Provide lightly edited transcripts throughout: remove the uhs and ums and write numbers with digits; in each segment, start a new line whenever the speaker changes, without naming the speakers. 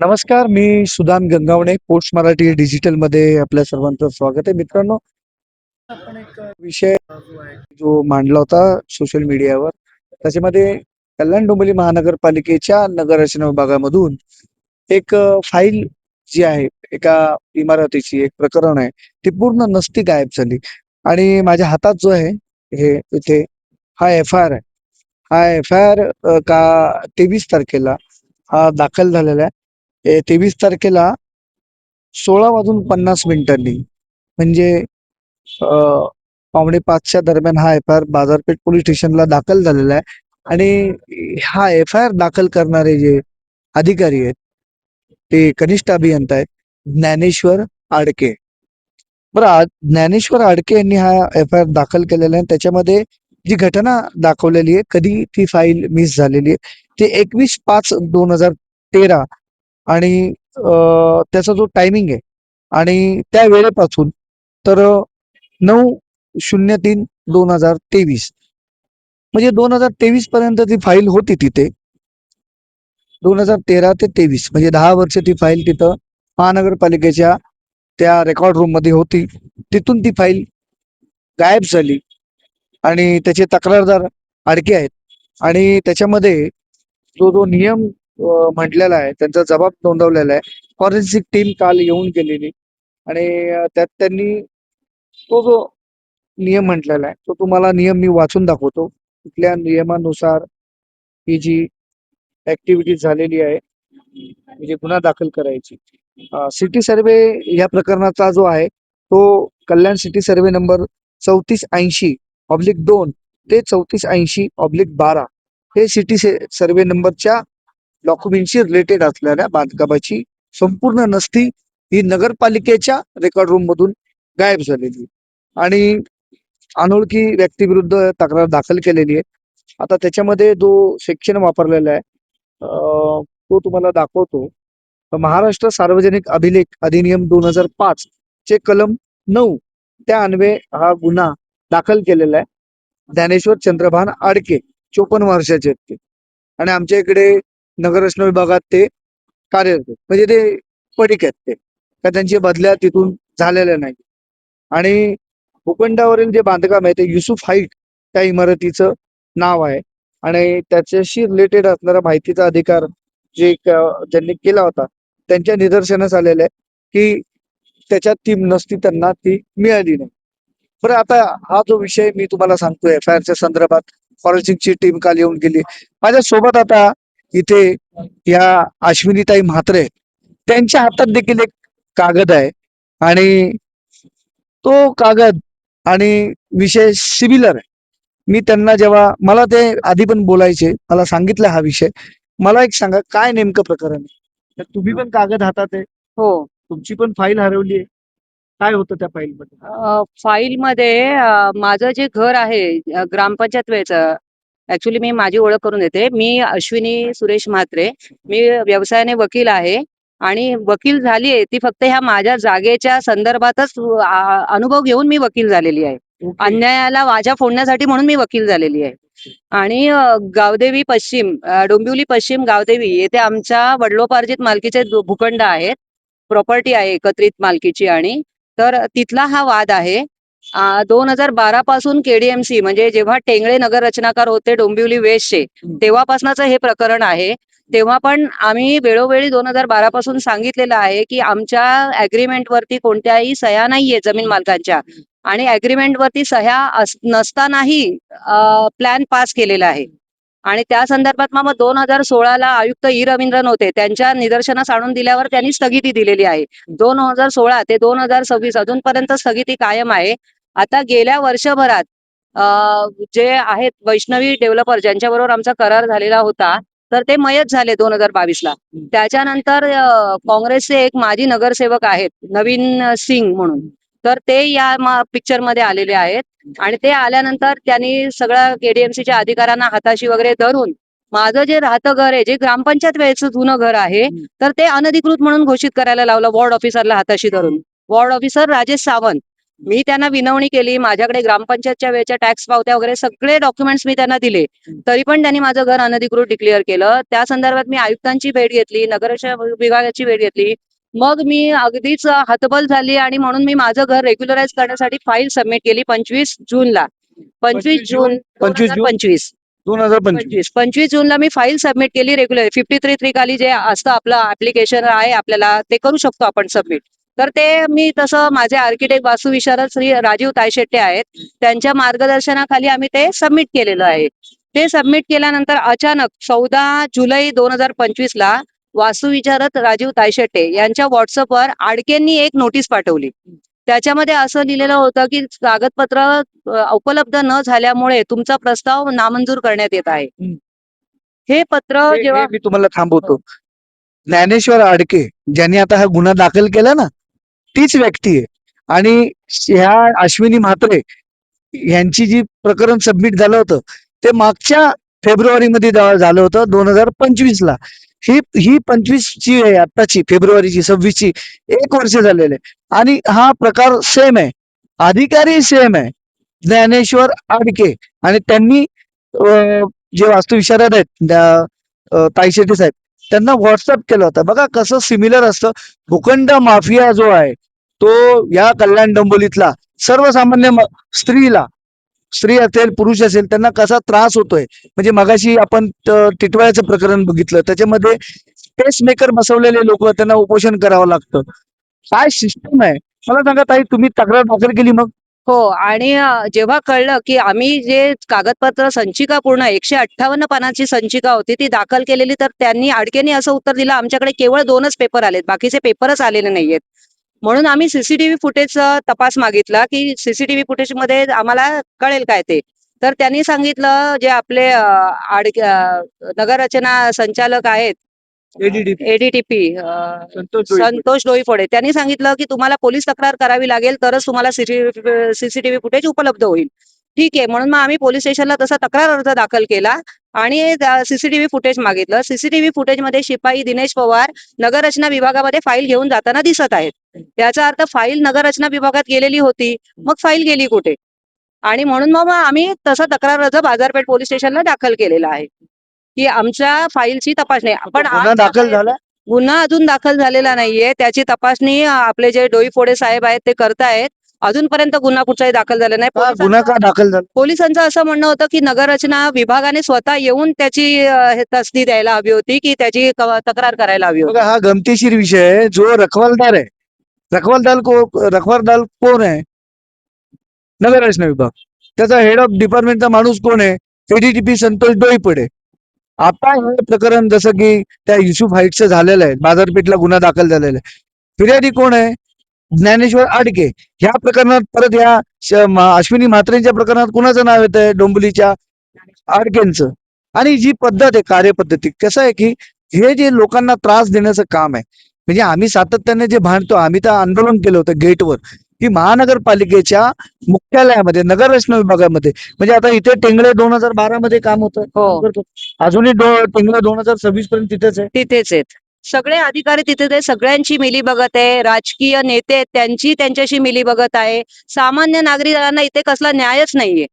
नमस्कार, मी Sudam Gangawane, post Marathi digital मध्ये आपल्या सर्वांचं स्वागत आहे. मित्रांनो, आपण एक विषय जो आहे, जो मांडला होता सोशल मीडियावर. त्याच्यामध्ये कल्याण डोंबिवली महानगरपालिकेच्या नगररचना विभागामधून एक फाईल जी आहे, एका इमारतीची एक प्रकरण आहे, ती पूर्ण नसती गायब झाली. आणि माझ्या हातात जो आहे, हे इथे हा एफ-आय-आर आहे. हा एफ-आय-आर का 23 तारखेला हा दाखल झालेला आहे. 23 तारखेला 16:50 म्हणजे अ, पावणे 5च्या दरम्यान हा एफ-आय-आर बाजारपेठ पोलीस स्टेशनला दाखल झालेला आहे. आणि हा एफ-आय-आर दाखल करणारे जे अधिकारी आहेत, ते कनिष्ठ अभियंता आहेत, ज्ञानेश्वर आडके. बरं, आज ज्ञानेश्वर आडके यांनी हा एफ-आय-आर दाखल केलेला आहे. त्याच्यामध्ये जी घटना दाखवलेली आहे, कधी ती फाईल मिस झालेली आहे, ते 21/5/2013 आणि त्याचा जो टायमिंग आहे आणि त्या वेळेपासून तर 9/03/2023 म्हणजे 2023 पर्यंत ती फाईल होती तिथे. 2013 ते 23 म्हणजे 10 वर्ष ती फाईल तिथं महानगरपालिकेच्या त्या रेकॉर्ड रूम मध्ये होती. तिथून ती फाईल गायब झाली आणि त्याचे तक्रारदार आडके आहेत. आणि त्याच्यामध्ये जो नियम म्हटलेला आहे, त्यांचा जबाब नोंदवलेला आहे. फॉरेन्सिक टीम काल येऊन गेलेली आणि त्यात त्यांनी तो जो नियम म्हटलेला आहे, तो तुम्हाला नियम मी वाचून दाखवतो. कुठल्या नियमानुसार ही जी ऍक्टिव्हिटी झालेली आहे, म्हणजे गुन्हा दाखल करायची. सिटी सर्वे या प्रकरणाचा जो आहे, तो कल्याण सिटी सर्वे नंबर 3480/2 ते 3480/12 हे सिटी सर्वे नंबरच्या डॉक्युमेंटशी रिलेटेड असलेल्या बांधकामाची संपूर्ण नसती ही नगरपालिकेच्या रेकॉर्ड रूम मधून गायब झालेली आणि अनोळखी व्यक्तीविरुद्ध तक्रार दाखल केलेली आहे. आता त्याच्यामध्ये जो सेक्शन वापरलेला आहे, तो तुम्हाला दाखवतो. महाराष्ट्र सार्वजनिक अभिलेख अधिनियम 2005 चे कलम 9 त्या अन्वये हा गुन्हा दाखल केलेला आहे. ज्ञानेश्वर चंद्रभान आडके 54 वर्षाचे आहेत ते आणि आमच्या इकडे नगररचना विभागात ते कार्यरत आहेत. म्हणजे ते पडिक आहेत ते, का त्यांची बदल्या तिथून झालेल्या नाही. आणि भूखंडावरील जे बांधकाम आहे ते युसुफ हाईट त्या इमारतीचं नाव आहे आणि त्याच्याशी रिलेटेड असणारा माहितीचा अधिकार जे ज्यांनी केला होता, त्यांच्या निदर्शनास आलेलं आहे की त्याच्यात ती नसती, त्यांना ती मिळाली नाही. बरं, आता हा जो विषय मी तुम्हाला सांगतोय एफ-आय-आरच्या संदर्भात, फॉरेन्सिकची टीम काल येऊन गेली. माझ्या सोबत आता इथे या अश्विनीताई म्हात्रे, त्यांच्या हातात देखील एक कागद आहे आणि तो कागद आणि विषय सिमिलर आहे. मी त्यांना जेव्हा मला ते आधी पण बोलायचे, मला सांगितलं हा विषय. मला एक सांगा, काय नेमकं प्रकरण आहे? तर तुम्ही पण कागद हातात आहे,
हो.
तुमची पण फाईल हरवली आहे. काय होतं त्या फाईलमध्ये?
फाईलमध्ये माझं जे घर आहे ग्रामपंचायत वेळचं. ऍक्च्युली मी माझी ओळख करून देते. मी अश्विनी सुरेश म्हात्रे. मी व्यवसायाने वकील आहे आणि वकील झालीये ती फक्त ह्या माझ्या जागेच्या संदर्भातच अनुभव घेऊन मी वकील झालेली आहे.
ओके.
अन्यायाला वाजा फोडण्यासाठी म्हणून मी वकील झालेली आहे. आणि गावदेवी पश्चिम, डोंबिवली पश्चिम गावदेवी येथे आमच्या वडिलोपार्जित मालकीचे भूखंड आहेत. प्रॉपर्टी आहे एकत्रित मालकीची. आणि तर तिथला हा वाद आहे. 2012 पासून केडीएमसी म्हणजे जेव्हा टेंगळे नगर रचनाकार होते डोंबिवली वेस्टचे, तेव्हापासूनच हे प्रकरण आहे. तेव्हा पण आम्ही वेळोवेळी 2012 पासून सांगितलेलं आहे की आमच्या अग्रीमेंट वरती कोणत्याही सह्या नाहीये जमीन मालकांच्या, आणि अग्रीमेंट वरती सह्या नसतानाही प्लॅन पास केलेला आहे. आणि त्या संदर्भात मग 2016ला आयुक्त ई रवींद्रन होते, त्यांच्या निदर्शनास आणून दिल्यावर त्यांनी स्थगिती दिलेली आहे. 2016 ते 2026 अजूनपर्यंत स्थगिती कायम आहे. आता गेल्या वर्षभरात जे आहेत वैष्णवी डेव्हलपर ज्यांच्याबरोबर आमचा करार झालेला होता, तर ते मयत झाले 2022ला. त्याच्यानंतर काँग्रेसचे एक माजी नगरसेवक आहेत नवीन सिंग म्हणून, तर ते या पिक्चर मध्ये आलेले आहेत. आणि ते आल्यानंतर त्यांनी सगळ्या केडीएमसीच्या अधिकाऱ्यांना हाताशी वगैरे धरून माझं जे राहतं घर आहे, जे ग्रामपंचायत वेळेचं जुनं घर आहे, तर ते अनधिकृत म्हणून घोषित करायला लावलं वॉर्ड ऑफिसरला हाताशी धरून. Ward officer Rajesh Sawant. मी त्यांना विनवणी केली, माझ्याकडे ग्रामपंचायतच्या वेळेच्या टॅक्स पावत्या वगैरे सगळे डॉक्युमेंट्स मी त्यांना दिले. तरी पण त्यांनी माझं घर अनधिकृत डिक्लेअर केलं. त्या संदर्भात मी आयुक्तांची भेट घेतली, नगररचना विभागाची भेट घेतली. मग मी अगदीच हतबल झाली आणि म्हणून मी माझं घर रेग्युलराइज करण्यासाठी फाईल सबमिट केली 25 जूनला. 25 जून
25 जून
2025.
2025.
25 जूनला मी फाईल सबमिट केली रेग्युलर 53 खाली जे असतं आपलं ऍप्लिकेशन आहे आपल्याला ते करू शकतो आपण सबमिट. तर ते मी तसं माझे आर्किटेक्ट वास्तुविशारद श्री राजीव तायशेट्टे आहेत त्यांच्या मार्गदर्शनाखाली आम्ही ते सबमिट केलेलं आहे. ते सबमिट केल्यानंतर अचानक 14 जुलै 2025 ला वास्तुविशारद राजीव तायशेट्टे यांच्या व्हॉट्सअपवर आडकेंनी एक नोटीस पाठवली. त्याच्यामध्ये असं लिहिलेलं होतं की कागदपत्र उपलब्ध न झाल्यामुळे तुमचा प्रस्ताव नामंजूर करण्यात येत आहे. हे पत्र जेव्हा
मी तुम्हाला थांबवतो. ज्ञानेश्वर आडके ज्यांनी आता हा गुन्हा दाखल केला ना, तीच व्यक्ती आहे. आणि ह्या अश्विनी म्हात्रे यांची जी प्रकरण सबमिट झालं होतं ते मागच्या फेब्रुवारीमध्ये झालं होतं 2025 ला. ही 25 ची आहे आत्ताची फेब्रुवारीची 26 ची 1 वर्ष झालेले आणि हा प्रकार सेम आहे, अधिकारी सेम आहे, ज्ञानेश्वर आडके. आणि त्यांनी जे वास्तुविशारद आहेत ताईशेट्टी साहेब त्यांना व्हॉट्सअप केलं होतं. बघा कसं सिमिलर असतं. भूखंड माफिया जो आहे तो या कल्याण डोंबिवलीतला सर्वसामान्य स्त्रीला, स्त्री असेल पुरुष असेल त्यांना कसा त्रास होतोय. म्हणजे मगाशी आपण टिटवाळ्याचं प्रकरण बघितलं, त्याच्यामध्ये पेसमेकर बसवलेले लोक त्यांना उपोषण करावं लागतं. काय सिस्टम आहे मला सांगा ताई, तुम्ही तक्रार दाखल केली मग?
हो आणि जेव्हा कळलं की आम्ही जे कागदपत्र संचिका पूर्ण 158 पानाची संचिका होती ती दाखल केलेली, तर त्यांनी आडकेनी असं उत्तर दिलं आमच्याकडे केवळ 2च पेपर आलेत, बाकीचे पेपरच आलेले नाहीयेत. म्हणून आम्ही सीसीटीव्ही फुटेजचा तपास मागितला की सीसीटीव्ही फुटेज मध्ये आम्हाला कळेल काय ते. तर त्यांनी सांगितलं जे आपले नगररचना संचालक आहेत एडीटीपी संतोष डोईफोडे त्यांनी सांगितलं की तुम्हाला पोलीस तक्रार करावी लागेल तरच तुम्हाला सीसीटीव्ही फुटेज उपलब्ध होईल. ठीक आहे म्हणून मग आम्ही पोलीस स्टेशनला तसा तक्रार अर्ज दाखल केला आणि सीसीटीव्ही फुटेज मागितलं. सीसीटीव्ही फुटेज मध्ये शिपाई दिनेश पवार नगररचना विभागामध्ये फाईल घेऊन जाताना दिसत आहेत. याचा अर्थ फाईल नगररचना विभागात गेलेली होती, मग फाईल गेली कुठे? आणि म्हणून मग आम्ही तसा तक्रार अर्ज बाजारपेठ पोलीस स्टेशनला दाखल केलेला आहे की आमच्या फाईलची तपासणी. पण
गुन्हा दाखल झाला?
गुन्हा अजून दाखल झालेला नाहीये, त्याची तपासणी आपले जे डोईफोडे साहेब आहेत ते करतायत. अजूनपर्यंत गुन्हा कुठलाही दाखल झाला नाही.
गुन्हा का दाखल झाला?
पोलिसांचं असं म्हणणं होतं की नगररचना विभागाने स्वतः येऊन त्याची तसदी द्यायला हवी होती की त्याची तक्रार करायला हवी होती.
बघा हा गमतीशीर विषय आहे. जो रखवालदार आहे, रखवालदार कोण आहे? नगररचना विभाग. त्याचा हेड ऑफ डिपार्टमेंटचा माणूस कोण आहे? एडीटीपी संतोष डोईफोडे. आता हे प्रकरण जसं की त्या युसुफ हाईटचं झालेलं आहे, बाजारपेठला गुन्हा दाखल झालेला आहे. फिर्यादी कोण आहे? ज्ञानेश्वर आडके. ह्या प्रकरणात परत या अश्विनी म्हात्रेंच्या प्रकरणात कुणाचं नाव येत आहे? डोंबिवलीच्या आडकेंचं. आणि जी पद्धत आहे कार्यपद्धती कसं आहे की हे जे लोकांना त्रास देण्याचं काम आहे, म्हणजे आम्ही सातत्याने जे भांडतो, आम्ही तर आंदोलन केलं होतं गेटवर की महानगरपालिकेच्या मुख्यालयामध्ये नगररचना विभागामध्ये, म्हणजे आता इथे टेंगळे 2012 मध्ये काम होतं,
हो.
अजूनही टेंगळे 2026 पर्यंत तिथेच आहे.
तिथेच आहेत सगळे अधिकारी, तिथे ते सगळ्यांची मिलीभगत आहे. राजकीय नेते आहेत, त्यांची त्यांच्याशी मिलीभगत आहे. सामान्य नागरिकांना इथे कसला न्यायच नाहीये.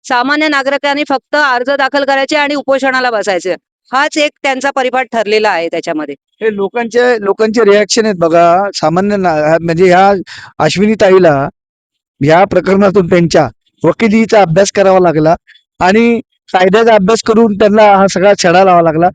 सामान्य नागरिकांनी फक्त अर्ज दाखल करायचे आणि उपोषणाला बसायचे, हाच एक त्यांचा परिपाठ ठरलेला आहे त्याच्यामध्ये.
हे लोकांचे रिॲक्शन आहेत बघा. सामान्य म्हणजे ह्या अश्विनी ताईला या प्रकरणातून त्यांच्या वकिलीचा अभ्यास करावा लागला आणि कायद्याचा अभ्यास करून त्यांना हा सगळा छडा लावा लागला.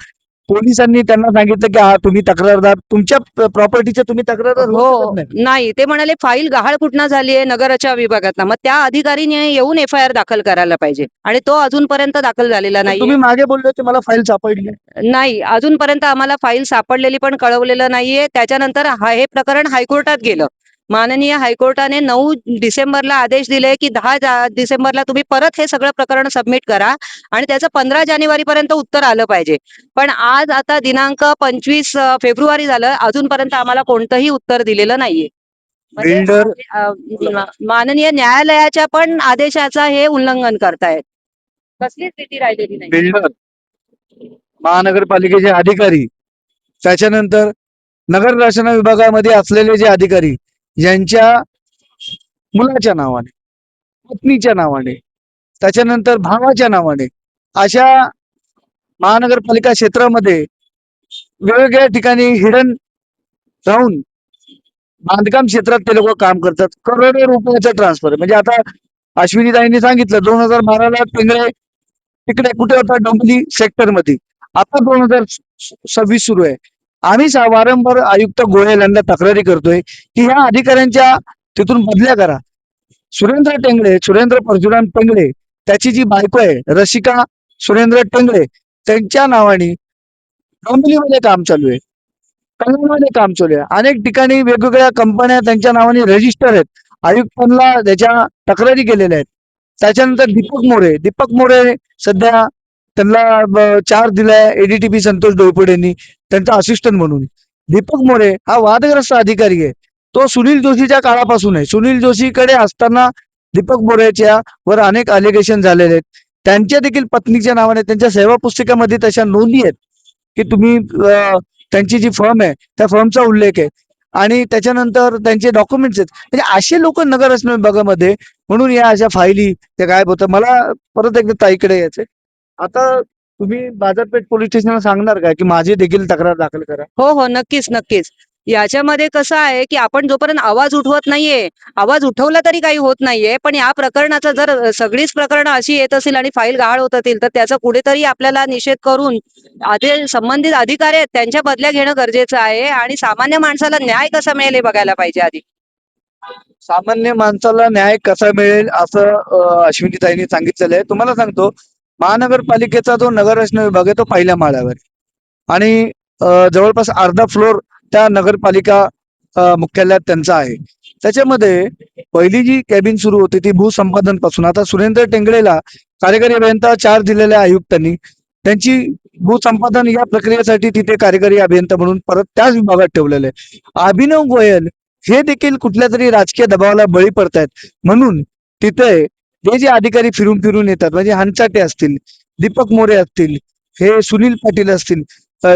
पोलिसांनी त्यांना सांगितलं की हा तुम्ही तक्रारदार, तुमच्या प्रॉपर्टीचे तुम्ही तक्रारदार होऊ शकत
हो
नाही.
नाही, ते म्हणाले फाईल गहाळ झाली आहे नगरच्या विभागात, मग त्या अधिकारीने येऊन FIR दाखल करायला पाहिजे आणि तो अजूनपर्यंत दाखल झालेला
तर
नाही.
तुम्ही मागे बोलले होते मला फाईल सापडली
नाही, अजूनपर्यंत आम्हाला फाईल सापडलेली पण कळवलेलं नाहीये. त्याच्यानंतर हे प्रकरण हायकोर्टात गेलं. माननीय हायकोर्टाने 9 डिसेंबरला आदेश दिले की 10 डिसेंबरला तुम्ही परत हे सगळं प्रकरण सबमिट करा आणि त्याचं 15 जानेवारी पर्यंत उत्तर आलं पाहिजे. पण आज आता दिनांक 25 फेब्रुवारी झालं, अजूनपर्यंत आम्हाला कोणतंही उत्तर दिलेलं नाहीये. म्हणजे माननीय न्यायालयाच्या पण आदेशाचा हे उल्लंघन करतायत. कसलीच भीती राहिलेली नाही.
बिल्डर, महानगरपालिकेचे अधिकारी, त्याच्यानंतर नगर रचना विभागामध्ये असलेले जे अधिकारी, यांच्या मुलाच्या नावाने, पत्नीच्या नावाने, त्याच्यानंतर भावाच्या नावाने अशा महानगरपालिका क्षेत्रामध्ये वेगवेगळ्या ठिकाणी हिडन राहून बांधकाम क्षेत्रात ते लोक काम करतात. करोडो रुपयाचं ट्रान्सफर म्हणजे आता अश्विनीताईंनी सांगितलं 2012ला पिंगळे तिकडे कुठे होता डोंबिवली सेक्टर मध्ये. आता 2026 सुरू आहे. आम्ही वारंवार आयुक्त गोयल यांना तक्रारी करतोय की ह्या अधिकाऱ्यांच्या तिथून बदल्या करा. सुरेंद्र परशुराम टेंगळे त्याची जी बायको आहे रसिका सुरेंद्र टेंगळे त्यांच्या नावाने डोंबिवलीमध्ये काम चालू आहे. कल्याणमध्ये काम चालू आहे. अनेक ठिकाणी वेगवेगळ्या कंपन्या त्यांच्या नावाने रजिस्टर आहेत. आयुक्तांना त्याच्या तक्रारी केलेल्या आहेत. त्याच्यानंतर दीपक मोरे सध्या त्यांना चार्ज दिलाय एडीटीपी संतोष डोईफोडेंनी त्यांचा असिस्टंट म्हणून. दीपक मोरे हा वादग्रस्त अधिकारी आहे. तो सुनील जोशीच्या काळापासून आहे. सुनील जोशीकडे असताना दीपक मोरेच्या वर अनेक अलिगेशन झालेले आहेत. त्यांच्या देखील पत्नीच्या नावाने त्यांच्या सेवा पुस्तिकेमध्ये तशा नोंदी आहेत की तुम्ही त्यांची जी फर्म आहे त्या फर्मचा उल्लेख आहे आणि त्याच्यानंतर त्यांचे डॉक्युमेंट्स आहेत. म्हणजे असे लोक नगर रचना विभागामध्ये म्हणून या अशा फायली ते गायब होतं. मला परत एकदा ताईकडे यायचंय. आता तुम्ही बाजारपेठ पोलीस स्टेशनला सांगणार का की माझी देखील तक्रार दाखल करा?
हो हो, नक्कीच नक्कीच. याच्यामध्ये कसं आहे की आपण जोपर्यंत आवाज उठवत नाहीये, आवाज उठवला तरी काही होत नाहीये, पण या प्रकरणाचा जर सगळीच प्रकरणं अशी येत असतील आणि फाईल गहाळ होत असतील तर त्याचा कुठेतरी आपल्याला निषेध करून आधी संबंधित अधिकारी आहेत त्यांच्या बदल्या घेणं गरजेचं आहे आणि सामान्य माणसाला न्याय कसा मिळेल हे बघायला पाहिजे आधी.
सामान्य माणसाला न्याय कसा मिळेल असं अश्विनीताईंनी सांगितलेलं आहे. तुम्हाला सांगतो महानगरपालिकेचा जो नगर रचना विभाग आहे तो पहिल्या माळ्यावर आहे. आणि जवळपास अर्धा फ्लोर त्या नगरपालिका मुख्यालयात त्यांचा आहे. त्याच्यामध्ये पहिली जी कॅबिन सुरू होती ती भूसंपादन पासून. आता सुरेंद्र टेंगळेला कार्यकारी अभियंता चार्ज दिलेल्या आयुक्तांनी त्यांची भूसंपादन या प्रक्रियेसाठी तिथे कार्यकारी अभियंता म्हणून परत त्याच विभागात ठेवलेले आहे. अभिनव गोयल हे देखील कुठल्या तरी राजकीय दबावाला बळी पडतायत म्हणून तिथे हे जे अधिकारी फिरून फिरून येतात म्हणजे हंचाटे असतील, दीपक मोरे असतील, हे सुनील पाटील असतील,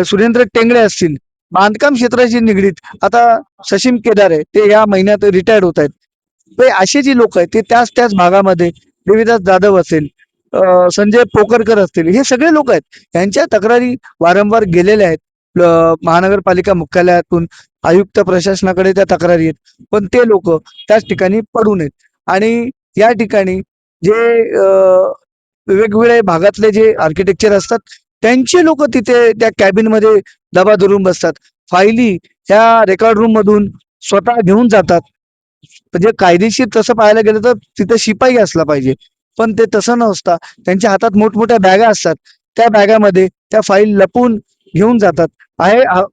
सुरेंद्र टेंगळे असतील, बांधकाम क्षेत्राशी निगडीत आता सचिन केदार आहे ते या महिन्यात रिटायर्ड होत आहेत. ते असे जे लोक आहेत ते त्याच भागामध्ये देवीदास जाधव असेल, संजय पोकरकर असतील, हे सगळे लोक आहेत. त्यांच्या तक्रारी वारंवार गेलेल्या आहेत. महानगरपालिका मुख्यालयातून आयुक्त प्रशासनाकडे त्या तक्रारी आहेत पण ते लोक त्याच ठिकाणी पडू नयेत. आणि या ठिकाणी जे वेगवेगळ्या भागातले जे आर्किटेक्चर असतात त्यांचे लोक तिथे त्या कॅबिन मध्ये दबा धरून बसतात. फायली त्या रेकॉर्ड रूम मधून स्वतः घेऊन जातात. म्हणजे कायदेशीर तसं पाहायला गेलं तर तिथे शिपाई असला पाहिजे पण ते तसं नसता. त्यांच्या हातात मोठमोठ्या बॅगा असतात. त्या बॅगामध्ये त्या फाईल लपून घेऊन जातात.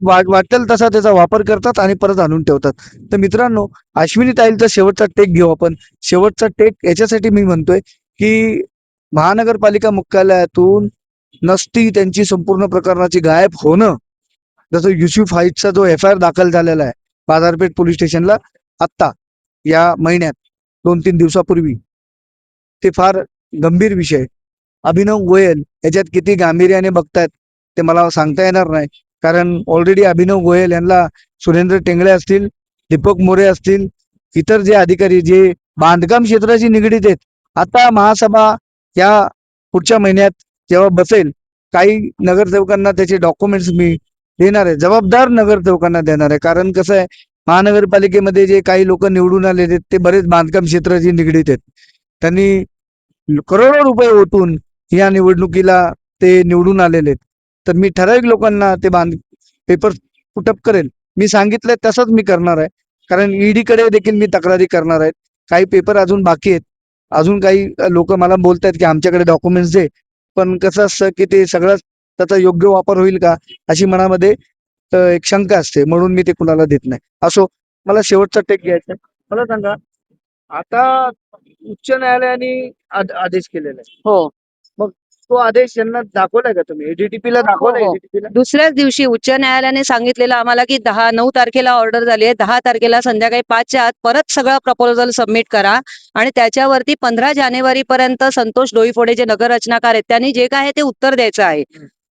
वाटेल तसा त्याचा वापर करतात आणि परत आणून ठेवतात. तर मित्रांनो अश्विनी ताईलचा शेवटचा टेक घेऊ आपण. शेवटचा टेक याच्यासाठी मी म्हणतोय की महानगरपालिका मुख्यालयातून नसती त्यांची संपूर्ण प्रकरणाची गायब होणं. जसं युसुफ हाईटचा जो एफ आय आर दाखल झालेला आहे बाजारपेठ पोलीस स्टेशनला आत्ता या महिन्यात 2-3 दिवसापूर्वी, ते फार गंभीर विषय. अभिनव गोयल याच्यात किती गांभीर्याने बघतायत ते मला सांगता येणार नाही. कारण ऑलरेडी अभिनव गोयल यांना सुरेंद्र टेंगळे असतील, दीपक मोरे असतील, इतर जे अधिकारी जे बांधकाम क्षेत्राशी निगडीत आहेत, आता महासभा या पुढच्या महिन्यात जेव्हा बसेल काही नगरसेवकांना त्याचे डॉक्युमेंट्स मी देणार आहे. जबाबदार नगरसेवकांना देणार आहे. कारण कसं आहे महानगरपालिकेमध्ये जे काही लोक निवडून आलेले आहेत ते बरेच बांधकाम क्षेत्राशी निगडीत आहेत. त्यांनी करोडो रुपये ओतून या निवडणुकीला ते निवडून आलेले आहेत. तर मी ठराविक लोकांना ते पेपर पुटअप करेल. मी सांगितलंय तसंच मी करणार आहे. कारण ईडी कडे देखील मी तक्रारी करणार आहे. काही पेपर अजून बाकी आहेत. अजून काही लोक मला बोलतायत की आमच्याकडे डॉक्युमेंट्स दे. पण कसं असतं की ते सगळंच त्याचा योग्य वापर होईल का अशी मनामध्ये एक शंका असते म्हणून मी ते कुणाला देत नाही. असो, मला शेवटचा टेक घ्यायचा आहे. मला सांगा आता उच्च न्यायालयाने आदेश केलेला आहे.
हो
मग तो आदेश यांना दाखवलाय का तुम्ही? एडीटीपीला दाखवलाय?
हो.
एडीटीपीला
दुसऱ्याच दिवशी उच्च न्यायालयाने सांगितलेलं आम्हाला की 9 तारखेला ऑर्डर झाली आहे. 10 तारखेला संध्याकाळी 5च्या आत परत सगळं प्रपोजल सबमिट करा आणि त्याच्यावरती 15 जानेवारी पर्यंत संतोष डोईफोडे जे नगर रचनाकार आहेत त्यांनी जे काय आहे ते उत्तर द्यायचं आहे.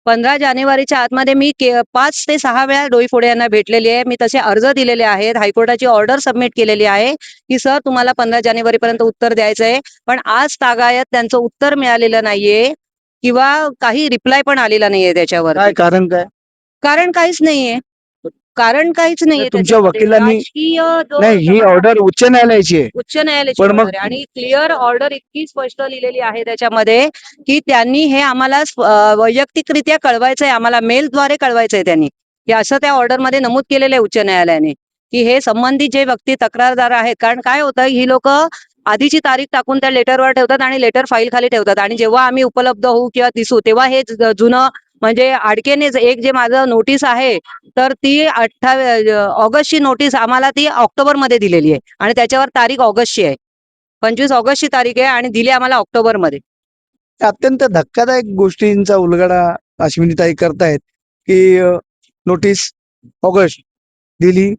15 जानेवारीच्या आतमध्ये मी 5 ते 6 वेळा डोईफोडे यांना भेटलेली आहे. मी तसे अर्ज दिलेले आहेत. हायकोर्टाची ऑर्डर सबमिट केलेली आहे, की सर तुम्हाला 15 जानेवारीपर्यंत उत्तर द्यायचं आहे. पण आज तागायत त्यांचं उत्तर मिळालेलं नाहीये किंवा काही रिप्लाय पण आलेला नाहीये त्याच्यावर.
काय कारण काय?
कारण काहीच नाहीये. कारण काहीच नाहीये
तुमच्या
त्याच्यामध्ये.
वकिलांनी
राजकीय जो
नाही, ही ऑर्डर उच्च न्यायालयाची आहे.
उच्च न्यायालयाची
पण मग
ऑर्डर आहे आणि क्लिअर ऑर्डर इतकी स्पष्ट लिहिलेली आहे त्याच्यामध्ये, की त्यांनी हे आम्हाला वैयक्तिकरित्या कळवायचंय, आम्हाला मेलद्वारे कळवायचंय त्यांनी, की असं त्या ऑर्डरमध्ये नमूद केलेलं आहे उच्च न्यायालयाने, की हे संबंधित जे व्यक्ती तक्रारदार आहेत. कारण काय होतं, ही लोक आधीची तारीख टाकून त्या लेटरवर ठेवतात आणि लेटर फाईल खाली ठेवतात आणि जेव्हा आम्ही उपलब्ध होऊ किंवा दिसू तेव्हा हे जुनं म्हणजे अडकेनेच एक जे माझं नोटीस आहे, तर ती 28 ऑगस्टची नोटीस आम्हाला ती ऑक्टोबरमध्ये दिलेली आहे आणि त्याच्यावर तारीख ऑगस्टची आहे. 25 ऑगस्टची तारीख आहे आणि दिली आम्हाला ऑक्टोबरमध्ये.
अत्यंत धक्कादायक गोष्टींचा उलगडा अश्विनीताई करतायत, की नोटीस ऑगस्ट दिली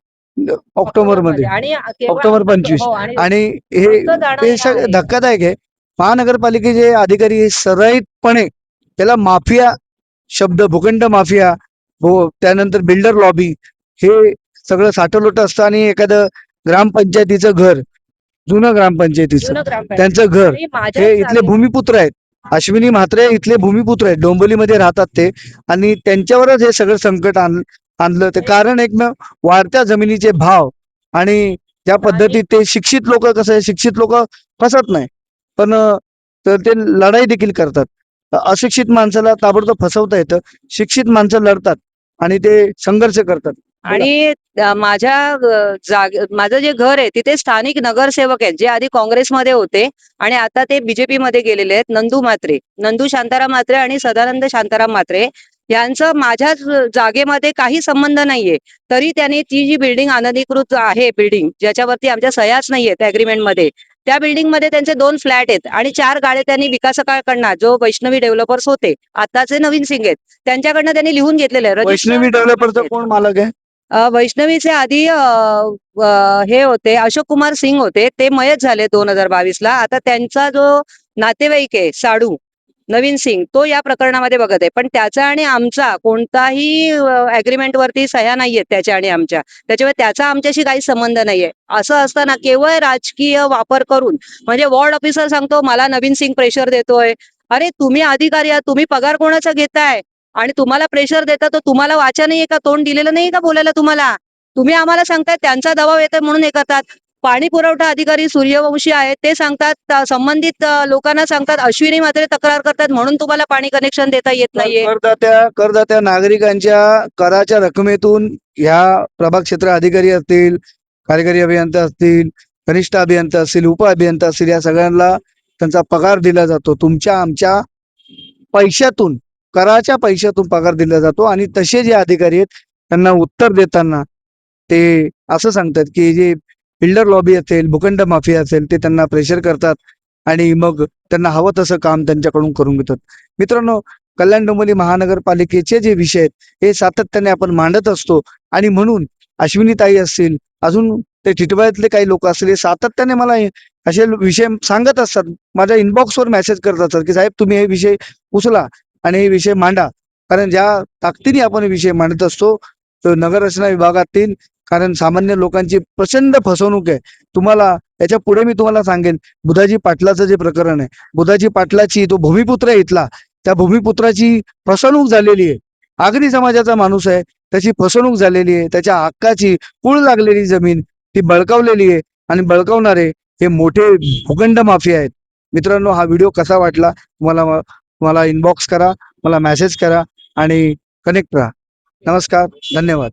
ऑक्टोबर मध्ये,
आणि
ऑक्टोबर 25,
हो, आणि
आणि हे
फक्त जाणं
ते
येणं आहे.
धक्कादायक आहे. महानगरपालिकेचे अधिकारी सराईतपणे त्याला माफिया शब्द, भूखंड माफिया, त्यानंतर बिल्डर लॉबी, हे सगळं साठवलोट असतं. आणि एखादं ग्रामपंचायतीचं घर, जुनं ग्रामपंचायतीचं
जुनं ग्रामपंचायत
त्यांचं घर,
आणि माझ्याच
हे इथले
जागेत
भूमिपुत्र आहेत. अश्विनी म्हात्रे इथले भूमिपुत्र आहेत, डोंबिवलीमध्ये राहतात ते, आणि त्यांच्यावरच हे सगळं संकट आणलं. ते कारण एकमेव वाढत्या जमिनीचे भाव आणि ज्या पद्धतीत ते शिक्षित लोक, कसं आहे, शिक्षित लोक फसत नाही, पण तर ते लढाई देखील करतात. अशिक्षित माणसाला ताबडतोब फसवता येतं, शिक्षित माणसं लढतात आणि ते संघर्ष करतात.
आणि माझं जे घर आहे तिथे स्थानिक नगरसेवक आहेत, जे आधी काँग्रेसमध्ये होते आणि आता ते बीजेपी मध्ये गेलेले आहेत. नंदू शांताराम म्हात्रे आणि सदानंद शांताराम म्हात्रे यांचं माझ्या जागेमध्ये काही संबंध नाहीये. तरी त्यांनी ती जी बिल्डिंग अनधिकृत आहे, बिल्डिंग ज्याच्यावरती आमच्या सह्याच नाहीयेत अग्रीमेंट मध्ये, त्या बिल्डिंग मध्ये त्यांचे 2 फ्लॅट आहेत आणि 4 गाड्या त्यांनी विकासकाकडनं, जो वैष्णवी डेव्हलपर्स होते, आताचे नवीन सिंग आहेत, त्यांच्याकडनं त्यांनी लिहून घेतलेलं आहे.
वैष्णवी डेव्हलपरचा कोण मालक आहे?
वैष्णवीचे आधी हे होते अशोक कुमार सिंग होते, ते मयत झाले 2022 ला. आता त्यांचा जो नातेवाईक आहे साडू नवीन सिंग, तो या प्रकरणामध्ये बघत आहे. पण त्याचा आणि आमचा कोणताही अग्रीमेंट वरती सह्या नाहीयेत त्याच्या आणि आमच्या, त्याच्यामुळे त्याचा आमच्याशी काही संबंध नाहीये. असं असताना केवळ राजकीय वापर करून, म्हणजे वॉर्ड ऑफिसर सांगतो मला नवीन सिंग प्रेशर देतोय. अरे तुम्ही अधिकारी आहात, तुम्ही पगार कोणाचा घेताय आणि तुम्हाला प्रेशर देतात, तर तुम्हाला वाचा नाहीये का, तोंड दिलेलं नाहीये का बोलायला तुम्हाला? तुम्ही आम्हाला सांगताय त्यांचा दबाव येतोय म्हणून हे करतात. पाणी पुरवठा अधिकारी सूर्यवंशी आहेत, ते सांगतात संबंधित लोकांना सांगतात अश्विनी म्हात्रे तक्रार करतात म्हणून तुम्हाला पाणी कनेक्शन देता येत नाहीये.
करदात्या नागरिकांच्या कराच्या रकमेतून ह्या प्रभाग क्षेत्र अधिकारी असतील, कार्यकारी अभियंता असतील, कनिष्ठ अभियंता असतील, उप अभियंता असतील, या सगळ्यांना त्यांचा पगार दिला जातो. तुमच्या आमच्या पैशातून, कराच्या पैशातून पगार दिला जातो. आणि तसे जे अधिकारी आहेत त्यांना उत्तर देताना ते असं सांगतात की जे बिल्डर लॉबी असेल, भूखंड माफिया असेल, ते त्यांना प्रेशर करतात आणि मग त्यांना हवं तसं काम त्यांच्याकडून करून घेतात. मित्रांनो, कल्याण डोंबिवली महानगरपालिकेचे जे विषय आहेत हे सातत्याने आपण मांडत असतो, आणि म्हणून अश्विनीताई असतील, अजून ते टिटवाळ्यातले काही लोक असतील, हे सातत्याने मला असे विषय सांगत असतात. माझ्या इनबॉक्सवर मेसेज करत असतात की साहेब तुम्ही हे विषय उचला आणि हे विषय मांडा. कारण ज्या ताकदीने आपण हे विषय मांडत असतो, तर नगररचना विभागातील, कारण सामान्य लोकांची प्रचंड फसवणूक आहे. तुम्हाला याच्या पुढे मी तुम्हाला सांगेन, बुधाजी पाटलाचं जे प्रकरण आहे, बुधाजी पाटलाची, तो भूमिपुत्र आहे इथला, त्या भूमिपुत्राची फसवणूक झालेली आहे. आगरी समाजाचा माणूस आहे, त्याची फसवणूक झालेली आहे. त्याच्या हक्काची कूळ लागलेली जमीन ती बळकावलेली आहे, आणि बळकावणारे हे मोठे भूखंड माफिया आहेत. मित्रांनो, हा व्हिडिओ कसा वाटला मला इनबॉक्स करा, मला मेसेज करा आणि कनेक्ट राहा. नमस्कार, धन्यवाद.